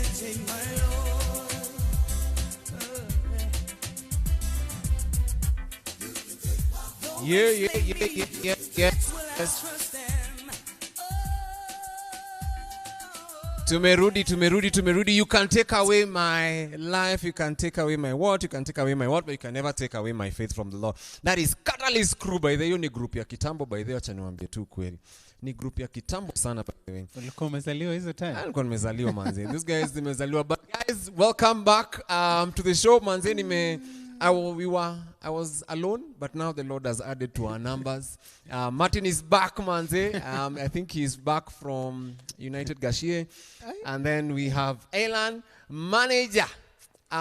take my Lord. Yeah. Trust them. Tumerudi. You can take away my life, you can take away my what, you can take away my what, but you can never take away my faith from the Lord. That is Catalyst Crew, by the way. Ni group ya kitambo, by the way. Acha niwaambie tu kweli. Ni group ya kitambo sana, by the way. Ulikuwa umezaliwa hizo time? Nilikuwa nimezaliwa manze. These guys nimezaliwa. But guys, welcome back to the show manze. I was alone, but now the Lord has added to our numbers. Martin is back, manze. I think he's back from United Gashie. And then we have Elan, manager,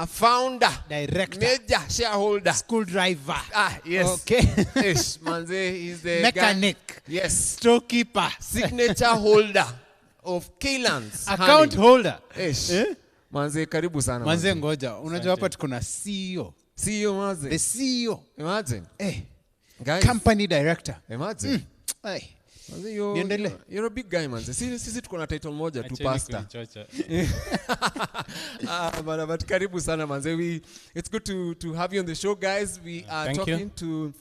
founder, director, major shareholder, school driver. Yes. Okay. Yes, manze. He's the mechanic. Guy. Yes. Storekeeper. Signature holder of Kaylan's. Account holder. Yes. Manze, karibu sana. Manze ngoja. Unajua hapa tuko na CEO. CEO manze. The CEO. Imagine. Guys. Company director. Imagine. Manze, you're a big guy manze. Sisi tuko na title moja tu, pastor. But karibu sana manze. It's good to have you on the show, guys. We are talking to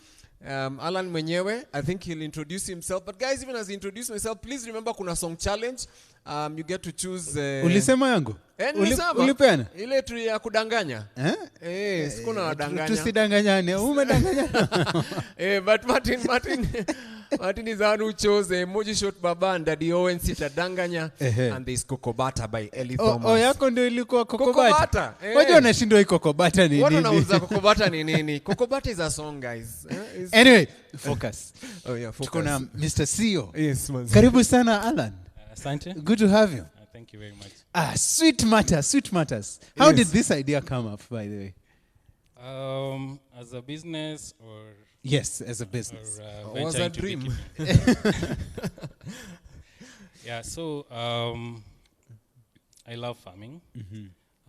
Alan mwenyewe. I think he'll introduce himself. But guys, even as he introduce myself, please remember kuna song challenge. You get to choose. Ulisema yangu? Ulipena? Ile tu ya kudanganya. Sikuna wadanganya. Tusidanganyane. Umedanganya. But Martin is the one who chose Emoji Shot Baba and Daddy Owen Sitadanganya. And there's Kokobata by Ellie Thomas. Yako ndio ilikuwa Kokobata. Waje unashindwa hii Kokobata ni nini? Watu wanauza Kokobata ni nini? Kokobata is a song, guys. Anyway, focus. Focus. Tuko na Mr. CEO. Yes, man. Karibu sana Alan. Asante. Good to have you. Thank you very much. Sweet matters. How did this idea come up, by the way? As a business or... Yes, as a business. Or was a dream. Yeah, so I love farming.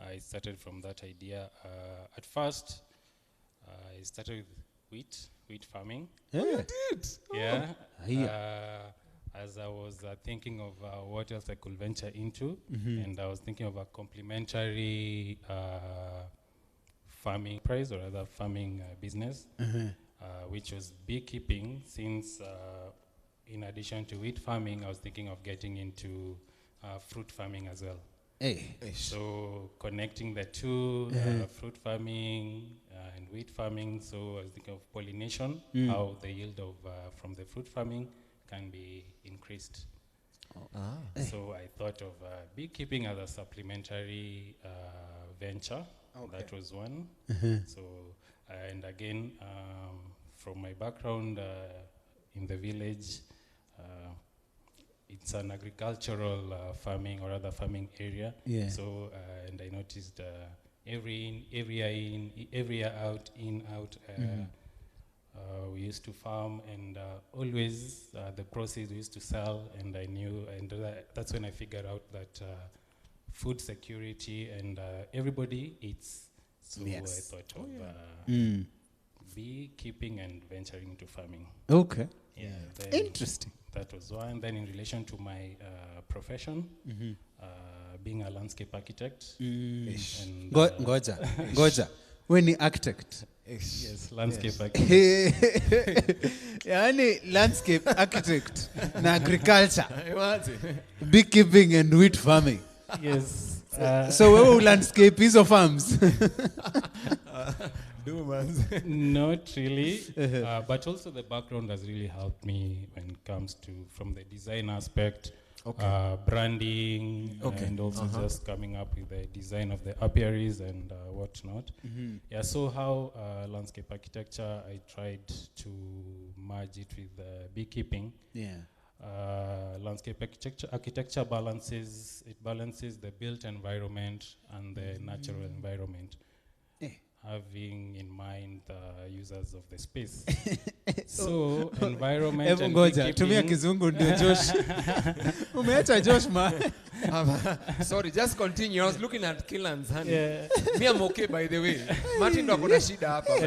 I started from that idea. At first, I started with wheat farming. Yeah. You did? Yeah. As I was thinking of what else I could venture into, and I was thinking of a complementary farming price or other farming business, which was beekeeping. Since in addition to wheat farming, I was thinking of getting into fruit farming as well. So connecting the two, fruit farming and wheat farming. So I was thinking of pollination, how the yield of from the fruit farming can be increased. So I thought of beekeeping as a supplementary venture. That was one. So, and again, from my background in the village, it's an agricultural farming or other farming area. So, and I noticed every year out, we used to farm, and always the proceeds we used to sell, and I knew, and that's when I figured out that food security and everybody eats. So I thought of beekeeping and venturing into farming. Okay. Yeah. Interesting. That was one. Then in relation to my profession, being a landscape architect. And, Goja. When the architect. Yes, landscape architect. Yani landscape architect na agriculture. Beekeeping and wheat farming. Yes. So where will landscape hizo farms? Not really, but also the background has really helped me when it comes to from the design aspect, branding, and also just coming up with the design of the apiaries and whatnot. Yeah, so how landscape architecture, I tried to merge it with beekeeping. Landscape architecture balances the built environment and the natural environment, having in mind the users of the space. So environment and beekeeping. Tumia kizungu ndio Josh. Umeacha Josh ma. Sorry, just continue. I was looking at Kaylan's honey. Me, I'm okay, by the way. Martin ndo kuna shida hapa.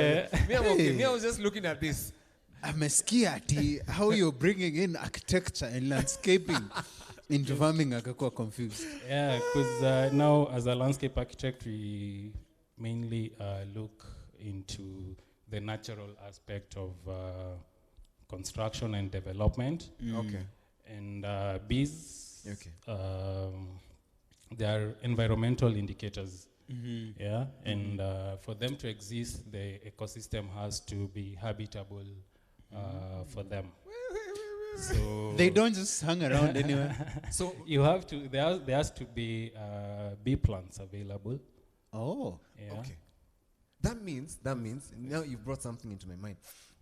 Me, I'm okay. Me, I was just looking at this. Amesikia ati how you're bringing in architecture and landscaping into farming akakuwa confused. Yeah, because now as a landscape architect, we mainly look into the natural aspect of construction and development. Okay. And bees, Okay. they are environmental indicators. Yeah, and for them to exist, the ecosystem has to be habitable for them. So They don't just hang around anywhere. So you have to. There has to be bee plants available. Oh. Yeah. okay. That means now you've brought something into my mind.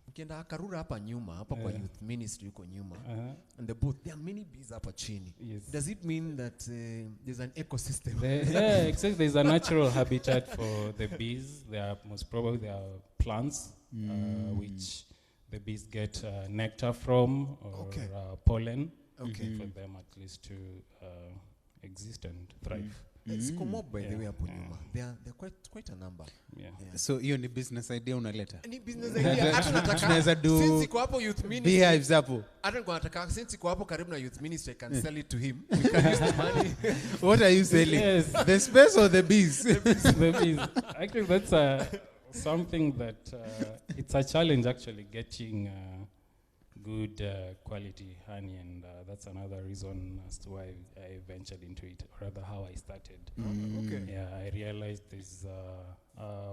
Ukienda Karura hapa nyuma, hapa kwa youth ministry yuko nyuma. And the booth, there are many bees hapa chini. Yes. Does it mean that there's an ecosystem? Yeah, exactly. There's a natural habitat for the bees. There are most probably there are plants which the bees get nectar from or Okay. pollen. Okay. For them at least to exist and thrive. Siko mob by the Yeah. way hapo Yeah. nyuma. They're quite a number. Yeah. Yeah. So hiyo ni business idea unaleta. Any business idea? Hata nataka Tunaweza do since iko hapo youth ministry. beehives hapo. Hata niko nataka since iko hapo karibu na youth ministry I can sell it to him. We can use the money. What are you selling? Yes. The space or the bees? The bees. Actually, that's something that it's a challenge actually getting good quality honey, and that's another reason as to why I ventured into it, or rather how I started. Okay. Yeah, I realized this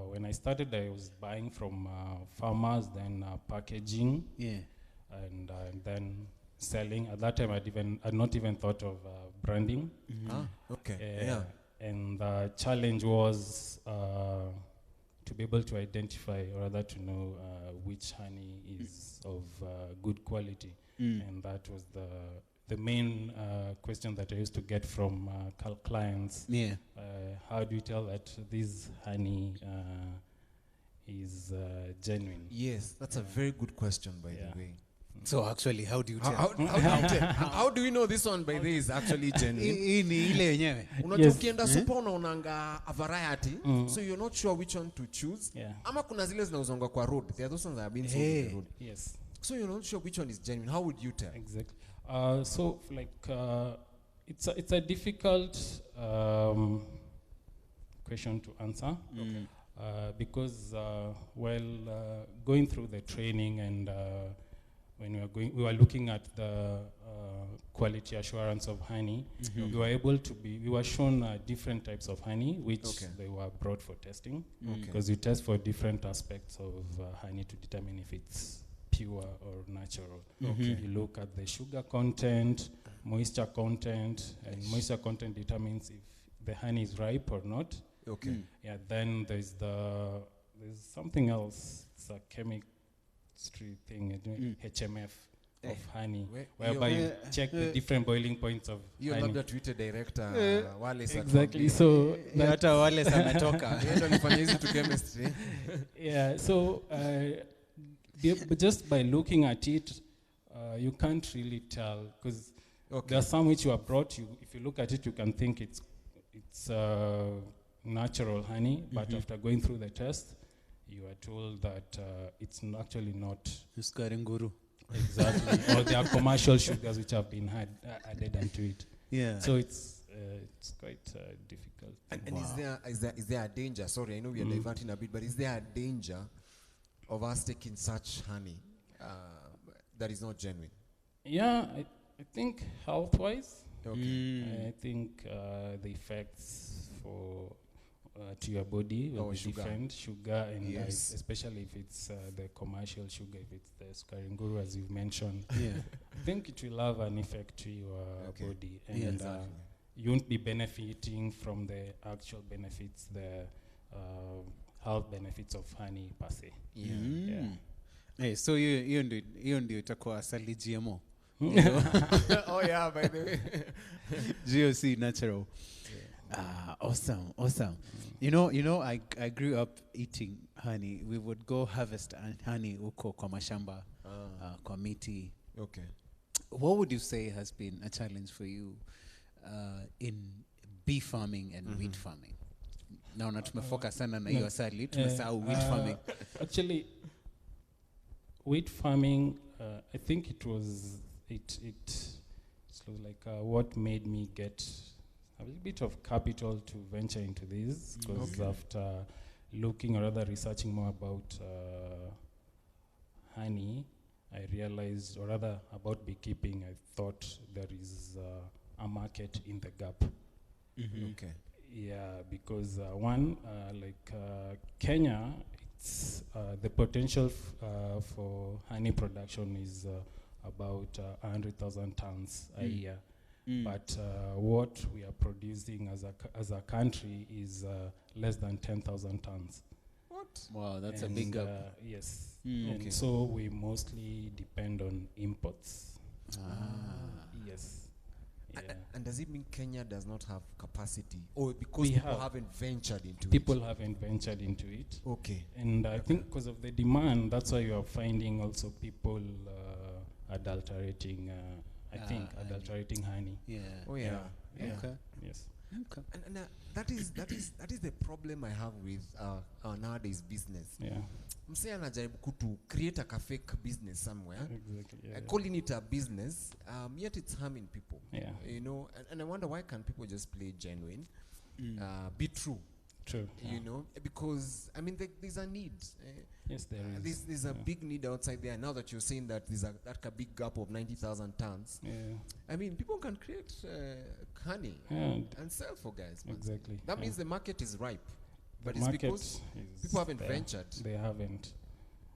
when I started. I was buying from farmers, then packaging, Yeah. and then selling. At that time, I'd not even thought of branding. Okay. Yeah. And the challenge was to be able to identify, or rather to know which honey is of good quality. And that was the main question that I used to get from clients. Yeah. How do you tell that this honey is genuine? Yes, that's a very good question by Yeah. the way. So actually how do you tell? How do we know this one by the way is actually genuine? Hii ni ile yenyewe. Unajua Yes. ukienda super unaonanga a variety, so you're not sure which one to choose. Yeah. Ama kuna zile zinauzongwa kwa road. There are those ones that have been sold on the road. Yes. So you're not sure which one is genuine. How would you tell? Exactly. So, like, it's a difficult question to answer. Because while going through the training and when we were looking at the quality assurance of honey, we were able to we were shown different types of honey, which they were brought for testing. Because you test for different aspects of honey to determine if it's pure or natural. You look at the sugar content, moisture content, and moisture content determines if the honey is ripe or not. Okay. Yeah, then there's something else. It's a chemistry thing, HMF of honey, whereby you check the different boiling points of You honey. labda Twitter director Wallace Exactly. So Hata wale sametoka. Yeye ndo alifanya hizi tu chemistry. yeah, so but just by looking at it, you can't really tell, because there are some which you are brought. If you look at it, you can think it's natural honey, but after going through the test, you are told that it's actually not Sukari nguru. exactly, or there are commercial sugars which have been added into it. Yeah. So it's quite difficult. And is there a danger? Sorry, I know we are diverting a bit, but is there a danger of us taking such honey that is not genuine? Yeah, I think health-wise, Okay. I think the effects to your body will be sugar. different. Sugar, and Yes. especially if it's the commercial sugar, if it's the Scaringuru, as you've mentioned. Yeah. I think it will have an effect to your body. And Yeah, exactly. you won't be benefiting from the actual benefits, the health benefits of honey per se. Yeah. Hey, so hiyo ndio itakuwa asali GMO. Oh yeah, by the way. GOC natural. Awesome. You know, I grew up eating honey. We would go harvest honey uko kwa mashamba, kwa miti. Okay. What would you say has been a challenge for you in bee farming and wheat farming? Naona tumefocus sana na hiyo asali, tumesahau wheat farming. Actually, wheat farming, I think it it was like what made me get a little bit of capital to venture into this, because after looking or rather researching more about honey, I realized, or rather about beekeeping, I thought there is a market in the gap. Okay. Yeah, because Kenya, it's the potential for honey production is about 100,000 tons a year. But what we are producing as a country is less than 10,000 tons. What? Wow, that's a big gap. Yes. Okay. And so we mostly depend on imports. Yes. Yeah. And does it mean Kenya does not have capacity, or because We people have. haven't ventured into People haven't ventured into it. it? Okay. And I think because of the demand, that's why you are finding also people adulterating, adulterating honey. Yeah. Oh yeah. Yeah. Okay. Yes. Okay. And that is the problem I have with our nowadays business. Yeah. Msee anajaribu kutu create a fake business somewhere, Exactly. Yeah. calling it a business, yet it's harming people. Yeah. You know, and I wonder, why can't people just play genuine, be true? True. You know, because I mean, there's a need. Yes, there is. There's a big need outside there. Now that you're saying that there's a big gap of 90,000 tons, Yeah. I mean, people can create honey Yeah. and sell for guys. Man. Exactly. That yeah. means the market is ripe, The but it's market because is people haven't there. ventured. They haven't.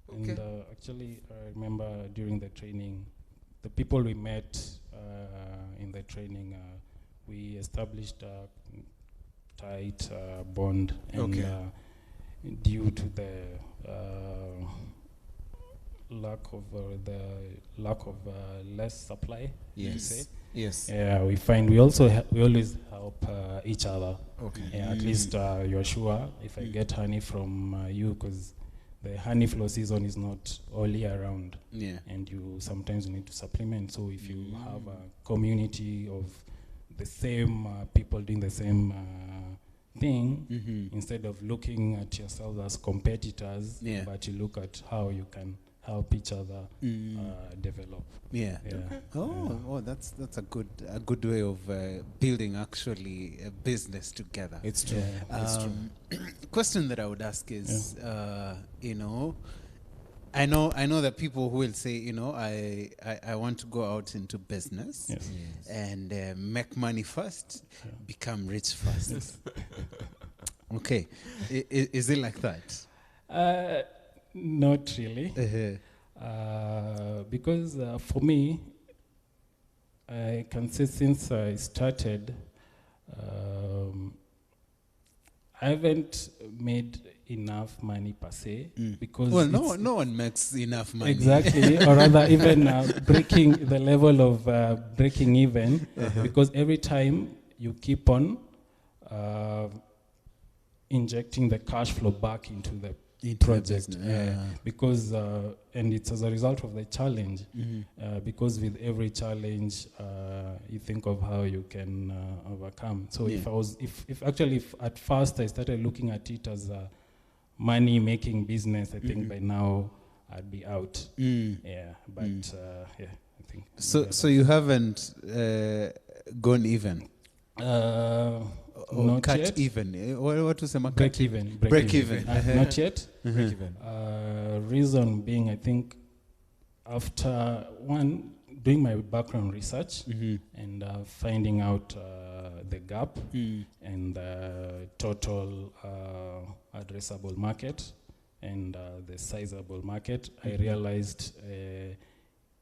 Okay. And actually, I remember during the training, the people we met in the training, we established a tight bond. And Okay. due to the lack of less supply, you say. Yes. Yeah, we find we always help each other. Okay. Yeah, at least you're sure if I get honey from you, because the honey flow season is not all year round. Yeah. And you sometimes need to supplement. So if you have a community of the same people doing the same thing, instead of looking at yourselves as competitors, Yeah. but you look at how you can help each other develop. Yeah. Yeah. Oh, that's a good way of building actually a business together. It's true. Yeah. It's true. Question that I would ask is, you know, I know that people who will say, you know, I want to go out into business Yes. and make money first, become rich first. Okay, is it like that? Not really. Because for me, I can say since I started, I haven't made enough money per se. Because Well, it's- no one makes enough money. Exactly, or rather even breaking the level of breaking even, because every time you keep on injecting the cash flow back into the project, business. because and it's as a result of the challenge, because with every challenge you think of how you can overcome. So if at first I started looking at it as a money making business, I think by now I'd be out. Yeah, but I think So you haven't gone even or not cut yet. even. What to say? Break even. Break even. Not yet. Break even. Reason being, I think after doing my background research and finding out the gap and the total addressable market and the sizable market, I realized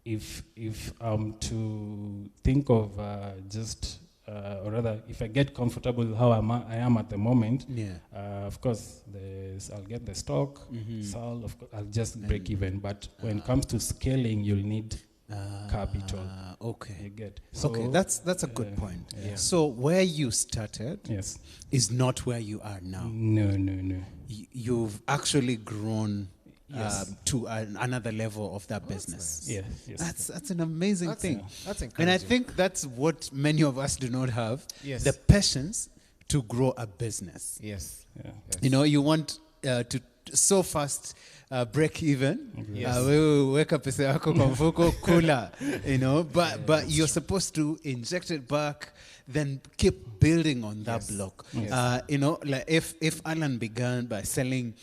if I'm to think of just or rather, if I get comfortable with how I am at the moment, of course, I'll get the stock, sell, of course, I'll just break even. But when it comes to scaling, you'll need capital. Okay. You get. Okay, that's a good point. Yeah. So where you started Yes. is not where you are now. No. You've actually grown Yes. to another level of that business. Yes. That's an amazing thing. That's encouraging. And I think that's what many of us do not have. Yes. The patience to grow a business. Yes. Yeah. You know, you want to so fast break even. Yes. Wewe weka pesa yako kwa mfuko kula, but you're supposed to inject it back, then keep building on that block. Like if Alan began by selling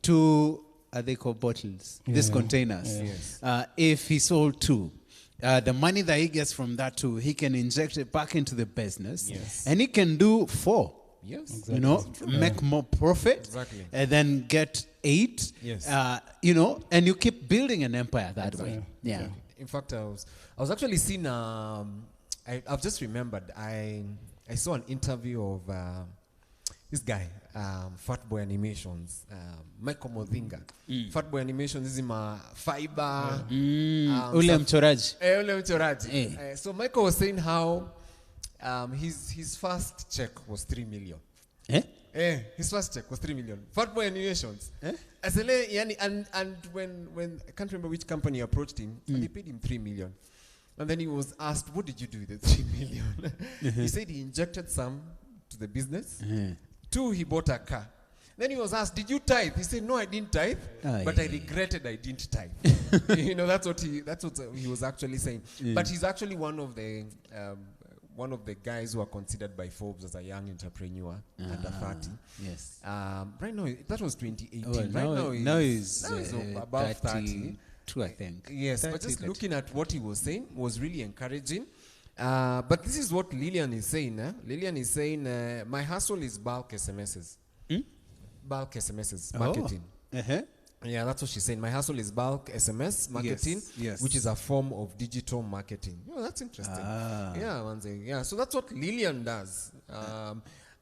2, are they called bottles? These containers. If he sold 2, the money that he gets from that 2, he can inject it back into the business, and he can do 4. Yes. Exactly. Make more profit, and then get 8. Yes. And you keep building an empire that way. Yeah. In fact, I was actually seeing. I've just remembered. I saw an interview of this guy, Fatboy Animations, Michael Mothinga. Fatboy Animations is my fiber. Ule mchoraji. Ule mchoraji. So Michael was saying how his first check was 3 million. His first check was 3 million. Fatboy Animations. And when I can't remember which company approached him, and they paid him 3 million. And then he was asked, what did you do with the 3 million? He said he injected some to the business. 2, he bought a car. Then he was asked, did you tithe? He said, no, I didn't tithe, but I regretted I didn't tithe. That's what he was actually saying. But he's actually one of the guys who are considered by Forbes as a young entrepreneur under 30. Yes. Right now, that was 2018. Now he's above 30. 2, I think. Yes, but just looking at what he was saying was really encouraging. But this is what Lillian is saying. Lillian is saying, my hustle is bulk SMSs. Bulk SMSs, marketing. Yeah, that's what she's saying. My hustle is bulk SMS marketing, which is a form of digital marketing. That's interesting. So that's what Lillian does.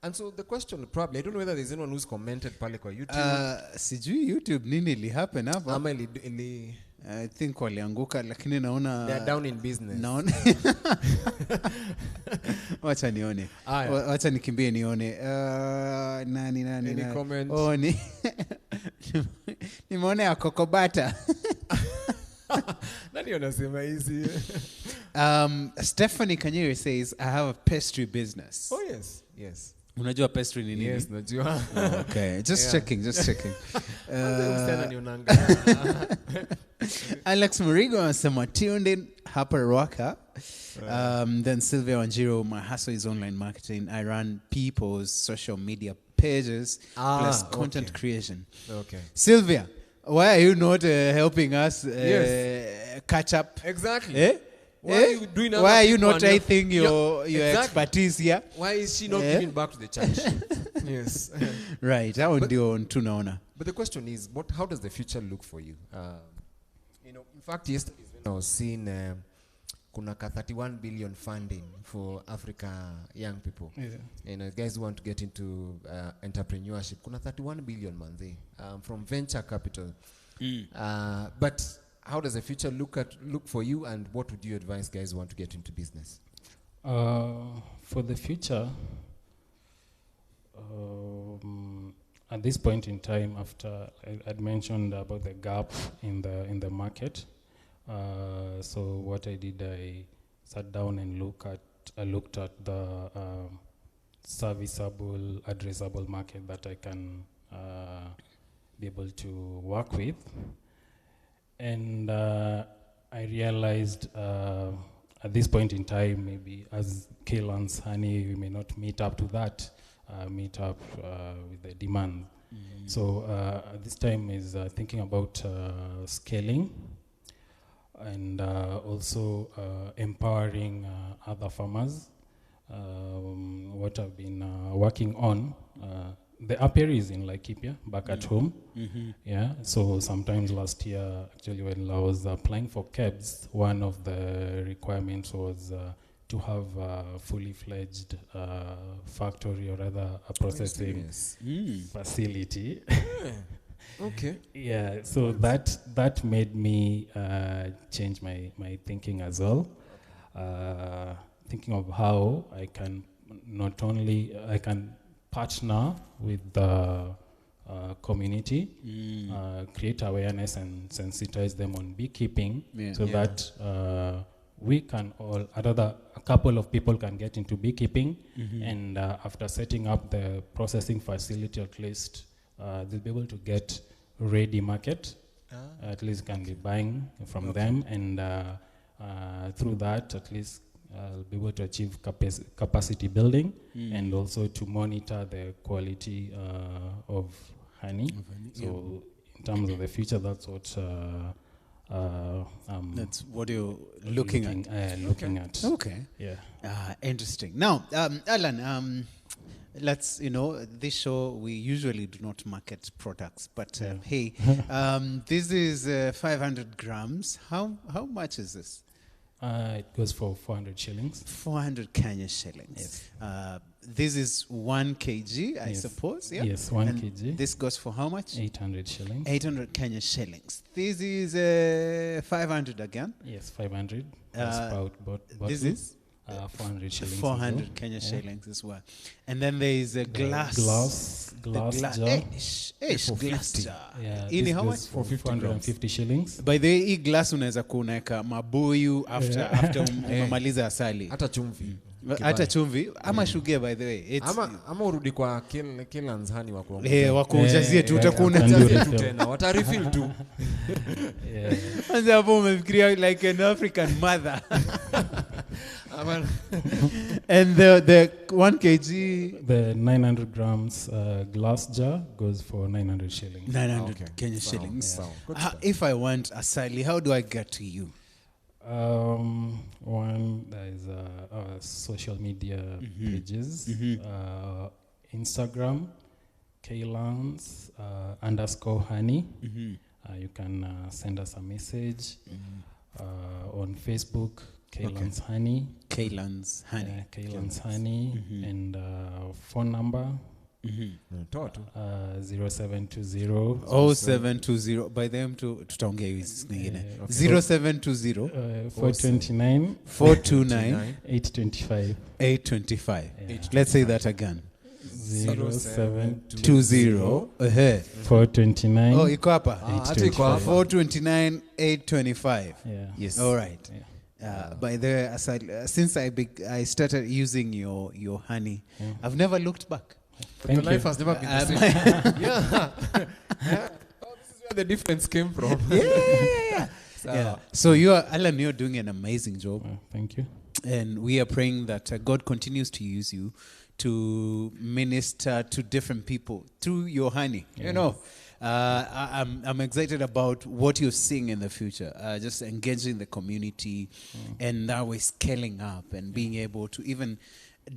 And so the question probably, I don't know whether there's anyone who's commented pale kwa YouTube. Sijui YouTube nini li happen hapa. Ama I think walianguka, lakini naona they're down in business. Naona wacha nione. Wacha nikimbie nione. Nani. Any comment? Nimeona ya kokobata. Nani anasema hizi? Stephanie Kanyere says, I have a pastry business. Oh yes. Unajua pastry ni nini? Yes, najua. Okay, just checking. Alex Murigo anasema tuned in hapa Rwaka. Then Sylvia Wanjiro, my hustle is online marketing. I run people's social media pages plus content creation. Okay. Sylvia, why are you not helping us catch up? Exactly. Why are you not tithing your expertise here? Why is she not giving back to the church? Yes. Right. But the question is, how does the future look for you? In fact, yesterday when I was seeing kuna 31 billion funding for Africa young people. Guys who want to get into entrepreneurship. Kuna 31 billion manzi from venture capital. But how does the future look for you, and what would you advise guys who want to get into business? For the future, at this point in time, after I'd mentioned about the gap in the market, so what I did, I sat down and looked at the serviceable, addressable market that I can be able to work with. And I realized at this point in time, maybe as Kaelan's honey, we may not meet up to that, with the demand. So at this time is thinking about scaling and also empowering other farmers. What I've been working on, the apiary is in Laikipia, back at home. Yeah. So sometimes last year, actually, when I was applying for KEBS, one of the requirements was to have a fully fledged factory, or rather a processing facility. Okay. Yeah. So that made me change my thinking as well. Thinking of how I can partner with the community, create awareness and sensitize them on beekeeping, that we can all, a couple of people can get into beekeeping, and after setting up the processing facility, at least they'll be able to get ready market. At least can be buying from them, and through that, at least I'll be able to achieve capacity building and also to monitor the quality of honey. So in terms of the future, that's what That's what you're looking at. Looking at. Okay. Yeah. Interesting. Now, Alan, let's, this show, we usually do not market products, but hey, this is 500 grams. How much is this? It goes for 400 shillings. 400 Kenya shillings. Yes. This is 1 kg, I Yes. suppose. Yeah? Yes, 1 And kg. this goes for how much? 800 shillings. 800 Kenya shillings. This is 500 again. Yes, 500. That's This is 400 shillings. 400 as well. Kenya Yeah. shillings as well. And then there is a glass. Glass jar. Glass jar. Yeah, Ini this how goes much? for 450 shillings. By the way, hii glass unaweza kuunaweka mabuyu after umemaliza asali. Hata chumvi. Hata chumvi ama sugar, by the way. It's Ama urudi kwa Killan's honey wa kuongeza. wakujazie tu utakuwa Can do Wajazie refill. tu tena. Watarefill tu. Yeah. kwanza hapo umefikiria like an African mother. And the 1 kg The 900 grams glass jar goes for 900 shillings. 900 Okay. Kenya Sawa, shillings. sawa. Good If I want asali, how do I get to you? One, there is our social media pages. Instagram, Kaylans _honey. You can send us a message. On Facebook, Kaylans Honey. Kaylan's honey. Kaylans Honey. And phone number, Toa tu. 0720 0720 by them tutaongea hizi nyingine. 0720 429 429 825. 825. Yeah. Let's say that again. 0720 20 429. Oh, iko hapa. Hata iko hapa. 429 825. Yeah. Yes. All right. Yeah. By the way, since I started using your honey, I've never looked back. Thank Your life you. has never been the same. Yeah. Oh, this is where the difference came from. Yeah. So Alan, you're doing an amazing job. Thank you. And we are praying that God continues to use you to minister to different people through your honey. I'm excited about what you're seeing in the future. Just engaging the community, and now we're scaling up and being able to even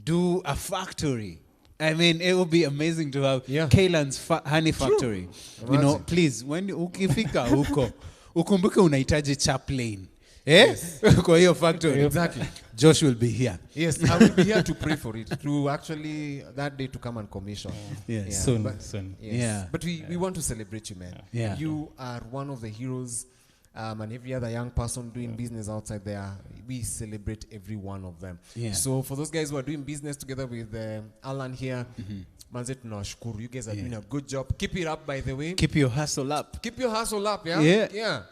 do a factory. I mean, it would be amazing to have Kaylan's honey factory. Please, when ukifika huko, ukumbuke unahitaji chaplain. Kwa hiyo factory. Exactly. Josh will be here. Yes, I will be here to pray for it, to actually that day to come and commission. Yes. Yeah, Soon. Yes. Yeah. But we want to celebrate you, man. Yeah. You are one of the heroes, and every other young person doing business outside there, we celebrate every one of them. Yeah. So for those guys who are doing business together with Alan here, manze tunawashukuru. You guys are doing a good job. Keep it up, by the way. Keep your hustle up. Keep your hustle up, yeah? Yeah.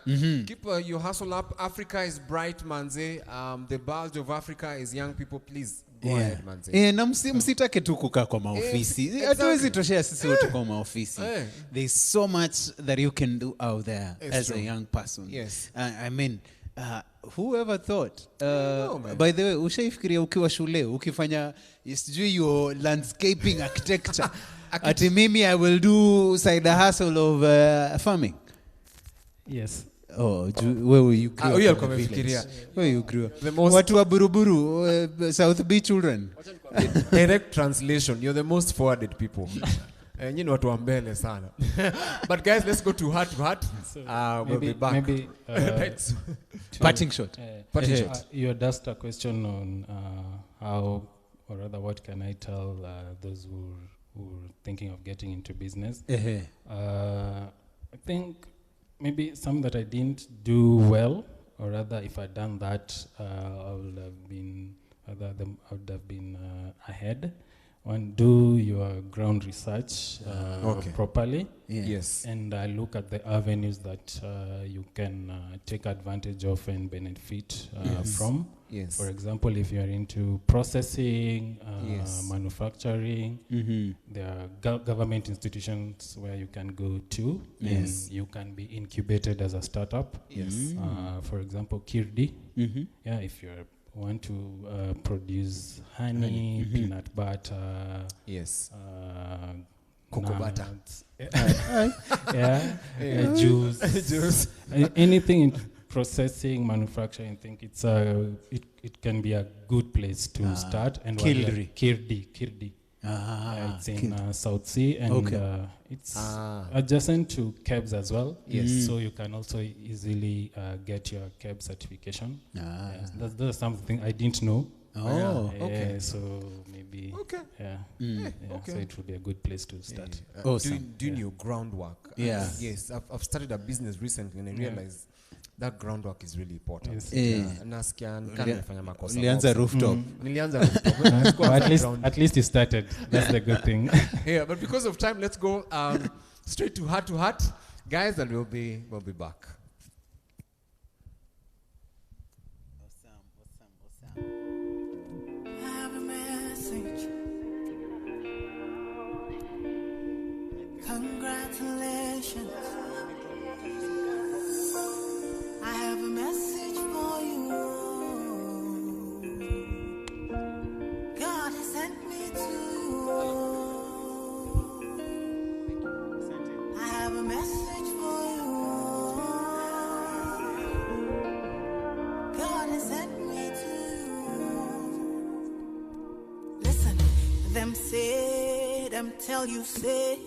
Keep your hustle up. Africa is bright, manze. The bulge of Africa is young people. Please, go ahead, manze. Na msitake tu kukaa kwa maofisi. Hatuwezi toshea sisi wote kwa maofisi. There's so much that you can do out there as a young person. Yes. I mean, whoever thought? Man. By the way, ushaifikiria ukiwa shule, ukifanya sijui your landscaping architecture. Ati mimi I will do side hustle of farming. Yes. Where you grew up? huyo in the alikuwa village? amefikiria. Where you grew up? The most- Watu wa Buruburu, South B children. Direct translation, you're the most forwarded people. Nyinyi watu wa mbele sana. But guys, let's go to heart to heart. We'll be back. Maybe Right, so- Parting shot. Parting shot. You had asked a question on how, or rather, what can I tell those who are thinking of getting into business? I think maybe something that I didn't do well, or rather, if I'd done that, I would have been ahead. one, do your ground research properly. Yeah. Yes. And look at the avenues that you can take advantage of and benefit from. Yes. For example, if you're into processing, Yes. manufacturing, there are government institutions where you can go to, and you can be incubated as a startup. Yes. For example, Kirdi. Yeah, if you want to produce honey, peanut butter, Yes. cocoa butter. Juice, Juice. anything in processing, manufacturing. I think it's it can be a good place to start. And Kirdi. It's in South Sea, and it's adjacent to KEBS as well. Yes. So you can also easily get your KEBS certification. That's something I didn't know. Okay. So maybe. Okay. So it would be a good place to start. Doing your groundwork. Yeah. Yes. I've started a business recently and I realized that groundwork is really important. Nasikia nifanya makosa. Nilianza rooftop. Nilianza rooftop. At least you started. That's the good thing. Yeah, but because of time, let's go straight to heart, guys, and we'll be back. I have a message. Congratulations. I have a message for you. God has sent me to you. I have a message for you. God has sent me to you. Listen, them say, them tell you, say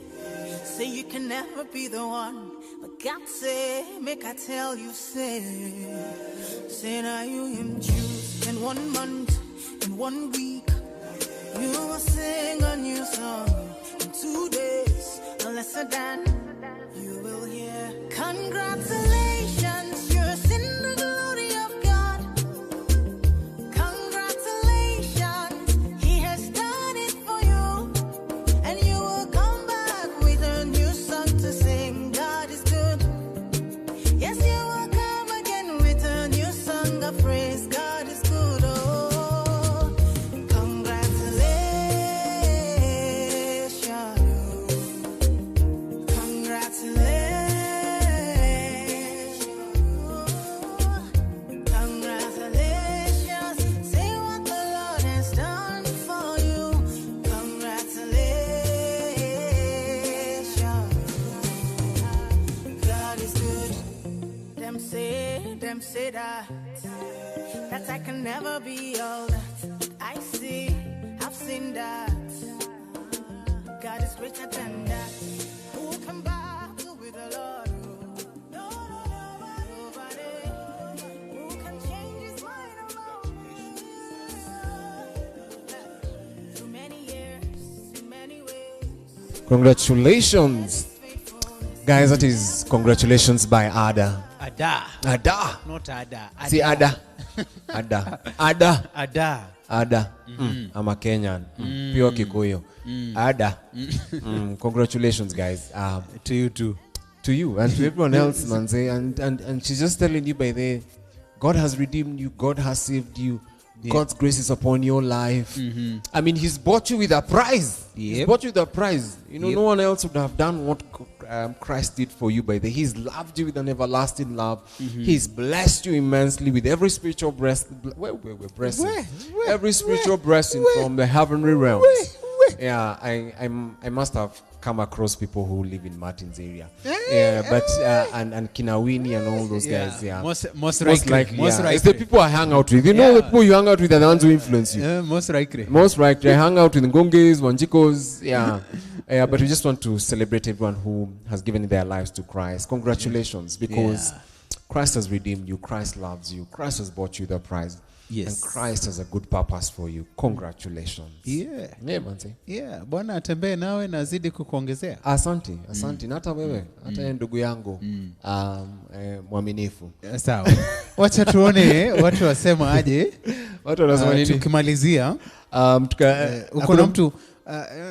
you can never be the one. But God say, make I tell you, say now you him choose. In 1 month, in 1 week, you will sing a new song. In 2 days, a lesser than you will hear. Congratulations, you're in the glory of God. Congratulations, He has done it for you. And you will come back with a new song to sing. God is good. Yes, you will come again with a new song of praise. God is good. Oh, congratulations. Congratulations. Congratulations. Say what the Lord has done for you. Congratulations. God is good. Them say that I can never be all that I see. I've seen that God is greater than that. Who can battle with the Lord? Nobody. Who can change His mind alone? Through many years, in many ways. Congratulations. Guys, that is congratulations by Ada. Ada. Not Ada. See Ada. Ada. I'm a Kenyan. Pure Kikuyu. Ada. Congratulations, guys. To you too. To you and to everyone else, Manze. And she's just telling you by the God has redeemed you. God has saved you. God's grace is upon your life. I mean, He's bought you with a prize. He's bought you with a prize. You know, no one else would have done what Christ did for you. By the He's loved you with an everlasting love. He's blessed you immensely with every spiritual blessing. Every spiritual blessing from the heavenly realms. Yeah, I must have come across people who live in Martin's area. But and Kinawini and all those guys. Yeah, most likely. It's the people I hang out with. You know, the people you hang out with are the ones who influence you. Most likely. I hang out with Ngonges, Wanjikos. But we just want to celebrate everyone who has given their lives to Christ. Congratulations, because Christ has redeemed you. Christ loves you. Christ has bought you the prize. Yes. And Christ has a good purpose for you. Congratulations. Yeah. Manze. Yeah, Bwana atembee nawe na azidi kukuongezea. Asante. Na hata wewe, hata ndugu yangu mwaminifu. Sawa. Wacha tuone watu wasema aje. Watu wanasema nini? Tukimalizia, uko na mtu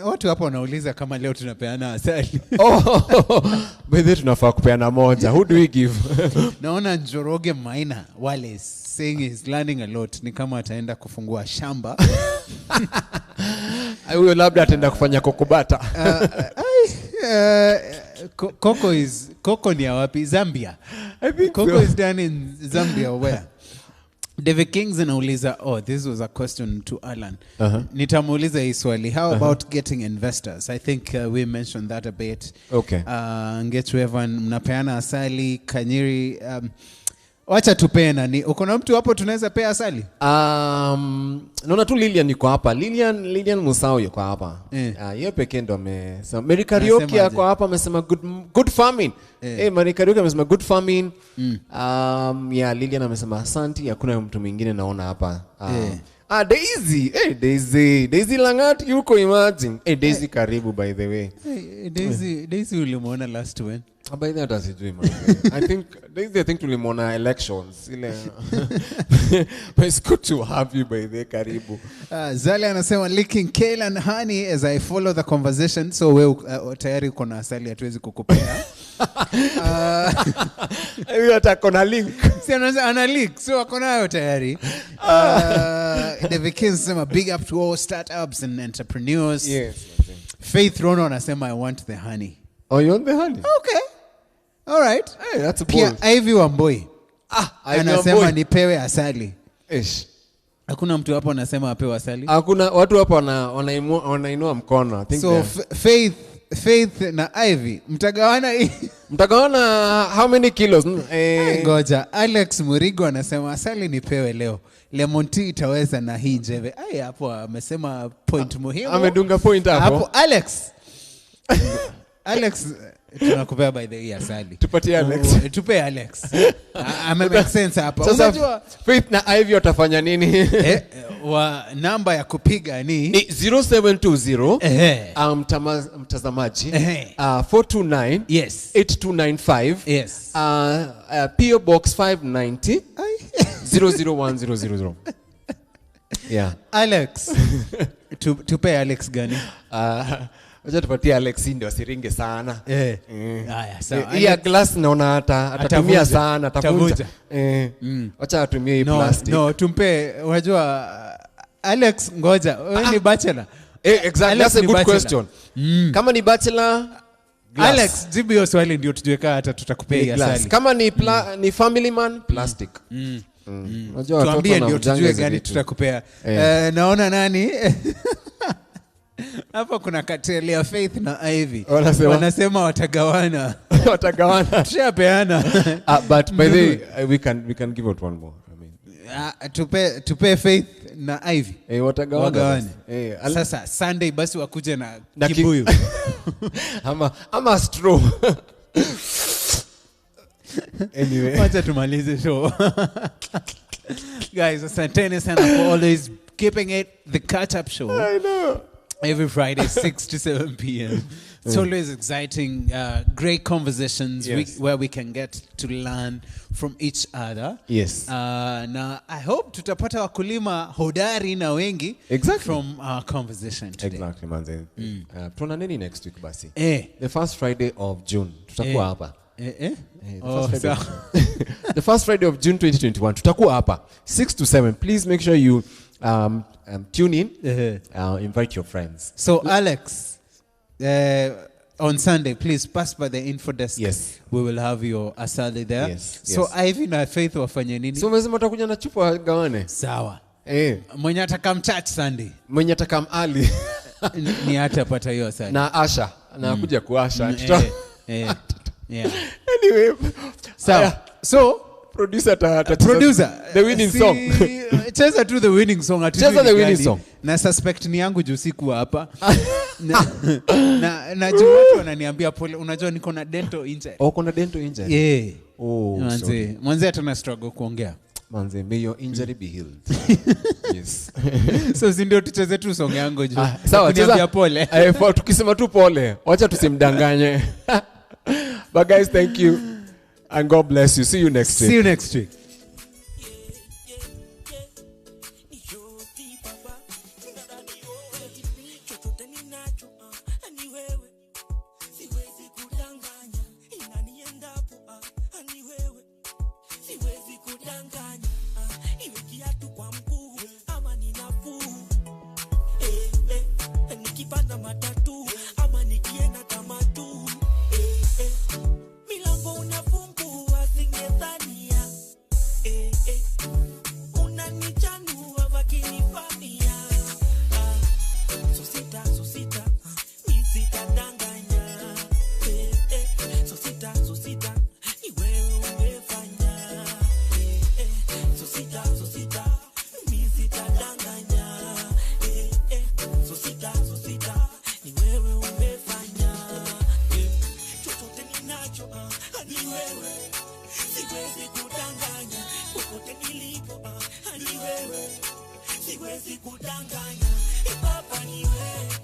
watu hapo wanauliza kama leo tunapeana asali. Bado tunafaa kupeana moja. Who do we give? Naona Njoroge Maina wale saying he's learning a lot. Ni kama ataenda kufungua shamba. Huyo labda ataenda kufanya kokobata. Coco ni ya wapi? Zambia. I think Coco is done in Zambia or where? David Kings anauliza, this was a question to Alan. Nitamuuliza hii swali. How about getting investors? I think we mentioned that a bit. Okay. Ngetu Evan, mnapeana asali, Kanyiri. Wacha tupee nani. Uko na mtu hapo tunaweza pea asali? Naona tu Lilian yuko hapa. Lilian Musao yuko hapa. Yeye pekee ndo amesema. Mary Karaoke yuko hapa amesema good farming. Mary Karaoke amesema good farming. Lilian amesema asante. Hakuna mtu mwingine naona hapa. Daisy. Daisy Langat yuko imagine. Daisy karibu by the way. Daisy ulimuona last when? By the way, does it do, man? I think tulimona elections. But it's good to have you by the karibu. Zali anasema licking kale and honey as I follow the conversation. So we tayari uko na asali hatuwezi kukupea. Hiyo atakona link. Si ana link. So ako nayo tayari. David Kings anasema big up to all startups and entrepreneurs. Yes. Faith Rono anasema I want the honey. Oh, you want the honey? Okay. All right. Hey, that's a Pia Ivy Wamboi. Anasema nipewe asali. Hakuna mtu hapo anasema apewe asali. Hakuna watu hapo wanainua mkono. I think so Faith na Ivy mtagawana how many kilos? Ngoja. Alex Murigo anasema asali nipewe leo. Lemon tea itaweza na hii njeve. Hapo amesema point muhimu. Amedunga point hapo. Alex tunakupea by the way asali. Tupatie Alex. Tupe Alex. Make sense hapa. Unajua Faith na Ivy watafanya nini? Wa namba ya kupiga ni 0720 mtazamaji 429 yes 8295 yes PO Box 590 00100. Yeah. Alex. Tupe Alex gani? Wacha tupatie Alex ndio asiringe sana. Haya sawa. Hii glass naona atatumia sana, atavuja. Wacha atumie hii plastic. No, tumpe unajua Alex ngoja, wewe ni bachelor. Exactly, that's a good question. Kama ni bachelor glass. Alex, jibu hiyo swali ndio tujue hata tutakupea asali. Kama ni family man plastic. Unajua tuambie ndio tujue gani tutakupea. Naona nani? Hapa kuna kateli ya Faith na Ivy. Wanasema watagawana. Tushapeana. But by the way, we can give out one more. I mean, tupe Faith na Ivy. Watagawana. Sasa Sunday basi wakuje na kibuyu. ama straw. Anyway, wacha tumalize show. Guys, asanteni sana for always keeping it the catch-up show. I know. Every Friday, 6 to 7 p.m. It's always exciting, great conversations where we can get to learn from each other. Yes. Now, I hope tutapata wakulima hodari na wengi from our conversation today. Exactly, manze. Tuna nini next week basi? The first Friday of June. Tutakuwa hapa. The first Friday of June 2021. Tutakuwa hapa 6 to 7. Please make sure you tune in. Invite your friends. So Alex, on Sunday, please pass by the info desk. Yes. We will have your asali there. Yes. So Ivy na Faith wafanye nini? So umesema utakuja na chupa gawane? Sawa. Mwenye atakam church Sunday. Mwenye atakam ali. Ni atapata hiyo asali. Na Asha. Na kuja kuasha. Yeah. Anyway. So producer the winning song. Cheza tu the winning song. Cheza the winning song. Na suspect ni yangu juu siku hapa. na juu watu wananiambia pole, unajua niko na dental injury. Kuna dental injury? Manze hata na struggle kuongea. Manze, may your injury be healed. Yes. So ndio tucheze tu song yangu juu. Sawa, cheza pole. Tukisema tu pole, wacha tusimdanganye. But guys, thank you. And God bless you. See you next week. See you next week. siwezi kudanganya. Hip hop ni wewe.